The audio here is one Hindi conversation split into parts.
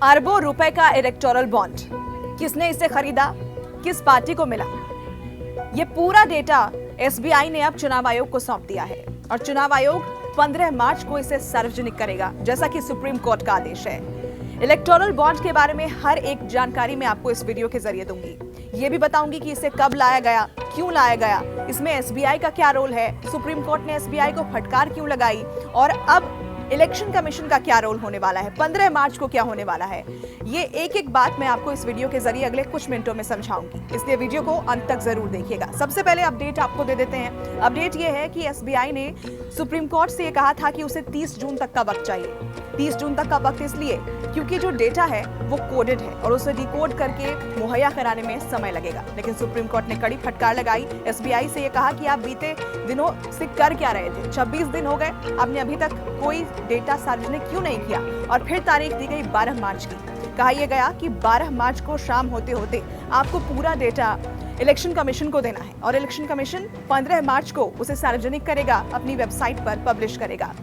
अरबों रुपए का इलेक्टोरल बॉन्ड, किसने इसे खरीदा, किस पार्टी को मिला, ये पूरा डेटा एसबीआई ने अब चुनाव आयोग को सौंप दिया है और चुनाव आयोग 15 मार्च को इसे सार्वजनिक करेगा, जैसा कि सुप्रीम कोर्ट का आदेश है। इलेक्टोरल बॉन्ड के बारे में हर एक जानकारी मैं आपको इस वीडियो के जरिए दूंगी। ये भी बताऊंगी कि इसे कब लाया गया, क्यों लाया गया, इसमें एसबीआई का क्या रोल है, सुप्रीम कोर्ट ने एसबीआई को फटकार क्यों लगाई और अब इलेक्शन कमीशन का क्या रोल होने वाला है, 15 मार्च को क्या होने वाला है। ये एक एक बात मैं आपको इस वीडियो के जरिए अगले कुछ मिनटों में समझाऊंगी, इसलिए वीडियो को अंत तक जरूर देखिएगा। सबसे पहले अपडेट आपको दे देते हैं। अपडेट ये है कि एसबीआई ने सुप्रीम कोर्ट से ये कहा था कि उसे 30 जून तक का वक्त चाहिए। 30 जून तक का वक्त इसलिए क्योंकि जो डेटा है वो कोडेड है और उसे डिकोड करके मुहैया कराने में समय लगेगा। लेकिन सुप्रीम कोर्ट ने कड़ी फटकार लगाई, एसबीआई से ये कहा कि आप बीते दिनों से कर क्या रहे थे, 26 दिन हो गए, आपने अभी तक कोई डेटा सार्वजनिक क्यों नहीं किया। और फिर तारीख दी गई 12 मार्च की। कहा यह गया कि 12 मार्च को शाम होते होते आपको पूरा डेटा इलेक्शन कमीशन को देना है और इलेक्शन कमीशन 15 मार्च को उसे सार्वजनिक करेगा, अपनी वेबसाइट पर पब्लिश करेगा।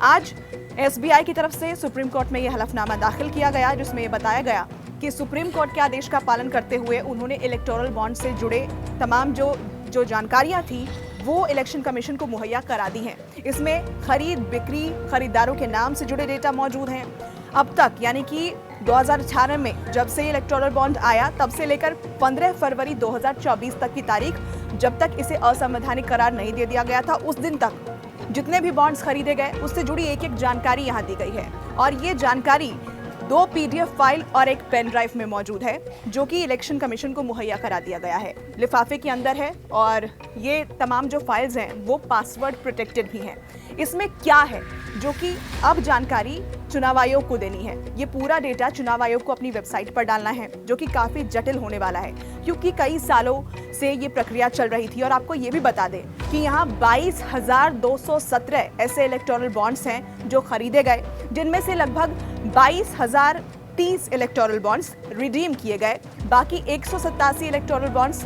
आज एसबीआई की तरफ से सुप्रीम कोर्ट में यह हलफनामा दाखिल किया गया, जिसमें यह बताया गया कि सुप्रीम कोर्ट के आदेश का पालन करते हुए उन्होंने इलेक्टोरल बॉन्ड से जुड़े तमाम जो जानकारियां थी वो इलेक्शन कमीशन को मुहैया करा दी हैं। इसमें खरीद बिक्री, खरीदारों के नाम से जुड़े डेटा मौजूद हैं। अब तक यानी कि 2018 में जब से इलेक्टोरल बॉन्ड आया तब से लेकर 15 फरवरी 2024 तक की तारीख, जब तक इसे असंवैधानिक करार नहीं दे दिया गया था, उस दिन तक जितने भी बॉन्ड्स खरीदे गए उससे जुड़ी एक एक जानकारी यहाँ दी गई है। और ये जानकारी 2 पीडीएफ फाइल और एक पेन ड्राइव में मौजूद है, जो कि इलेक्शन कमीशन को मुहैया करा दिया गया है। लिफाफे के अंदर है और ये तमाम जो फाइल्स हैं वो पासवर्ड प्रोटेक्टेड भी हैं। इसमें क्या है जो कि अब जानकारी चुनाव आयोग को देनी है। ये पूरा डेटा चुनाव आयोग को अपनी वेबसाइट पर डालना है, जो कि काफी जटिल होने वाला है क्योंकि कई सालों से ये प्रक्रिया चल रही थी। और आपको ये भी बता दें कि यहाँ 22,217 ऐसे इलेक्टोरल बॉन्ड्स हैं जो खरीदे गए, जिनमें से लगभग 22,030 इलेक्टोरल बॉन्ड्स रिडीम किए गए। बाकी 187 electoral bonds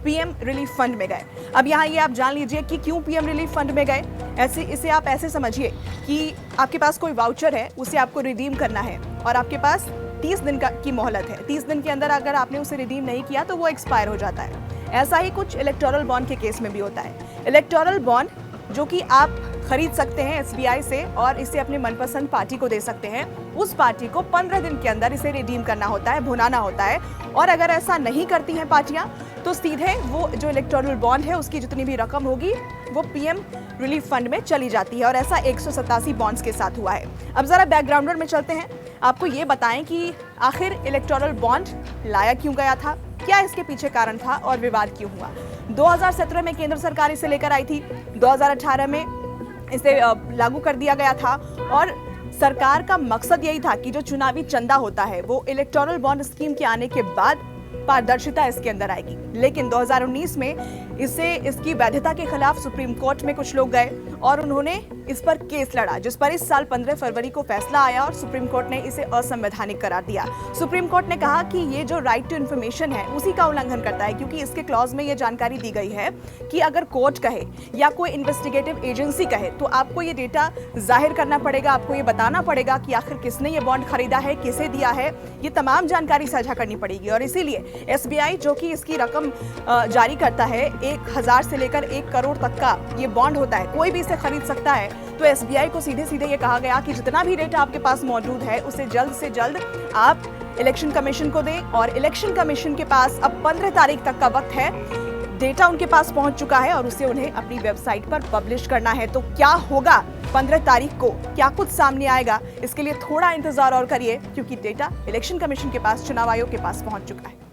PM relief fund में गए। अब यहाँ ये आप जान लीजिए कि क्यों पीएम रिलीफ फंड में गए। इसे आप ऐसे समझिए कि आपके पास कोई वाउचर है, उसे आपको रिडीम करना है और आपके पास 30 दिन की मोहलत है। 30 दिन के अंदर अगर आपने उसे रिडीम नहीं किया तो वो एक्सपायर हो जाता है। ऐसा ही कुछ इलेक्टोरल बॉन्ड के केस में भी होता है। इलेक्टोरल बॉन्ड जो कि आप खरीद सकते हैं एसबीआई से और इसे अपने मनपसंद पार्टी को दे सकते हैं। उस पार्टी को 15 दिन के अंदर इसे रिडीम करना होता है, भुनाना होता है। और अगर ऐसा नहीं करती हैं पार्टियां तो सीधे वो जो इलेक्टोरल बॉन्ड है उसकी जितनी भी रकम होगी वो पीएम रिलीफ फंड में चली जाती है। और ऐसा 187 बॉन्ड्स के साथ हुआ है। अब जरा बैकग्राउंडर में चलते हैं, आपको ये बताएं कि आखिर इलेक्टोरल बॉन्ड लाया क्यों गया था, क्या इसके पीछे कारण था और विवाद क्यों हुआ। 2017 में केंद्र सरकार इसे लेकर आई थी, 2018 में इसे लागू कर दिया गया था और सरकार का मकसद यही था कि जो चुनावी चंदा होता है वो इलेक्टोरल बॉन्ड स्कीम के आने के बाद पारदर्शिता इसके अंदर आएगी। लेकिन 2019 में इसकी वैधता के खिलाफ सुप्रीम कोर्ट में कुछ लोग गए और उन्होंने इस पर केस लड़ा, जिस पर इस साल 15 फरवरी को फैसला आया और सुप्रीम कोर्ट ने इसे असंवैधानिक करार दिया। सुप्रीम कोर्ट ने कहा कि ये जो राइट टू इन्फॉर्मेशन है उसी का उल्लंघन करता है, क्योंकि इसके क्लॉज में ये जानकारी दी गई है कि अगर कोर्ट कहे या कोई इन्वेस्टिगेटिव एजेंसी कहे तो आपको ये डेटा जाहिर करना पड़ेगा, आपको ये बताना पड़ेगा कि आखिर किसने ये बॉन्ड खरीदा है, किसे दिया है, ये तमाम जानकारी साझा करनी पड़ेगी। और इसीलिए एसबीआई जो कि इसकी रकम जारी करता है, 1,000 से लेकर 1 करोड़ तक का ये बॉन्ड होता है, कोई भी इसे खरीद सकता है। तो एसबीआई को सीधे सीधे ये कहा गया कि जितना भी डेटा आपके पास मौजूद है उसे जल्द से जल्द आप इलेक्शन कमीशन को दें। और इलेक्शन कमीशन के पास अब 15 तारीख तक का वक्त है। डेटा उनके पास पहुंच चुका है और उसे उन्हें अपनी वेबसाइट पर पब्लिश करना है। तो क्या होगा 15 तारीख को, क्या कुछ सामने आएगा, इसके लिए थोड़ा इंतजार और करिए, क्योंकि डेटा इलेक्शन कमीशन के पास, चुनाव आयोग के पास पहुंच चुका है।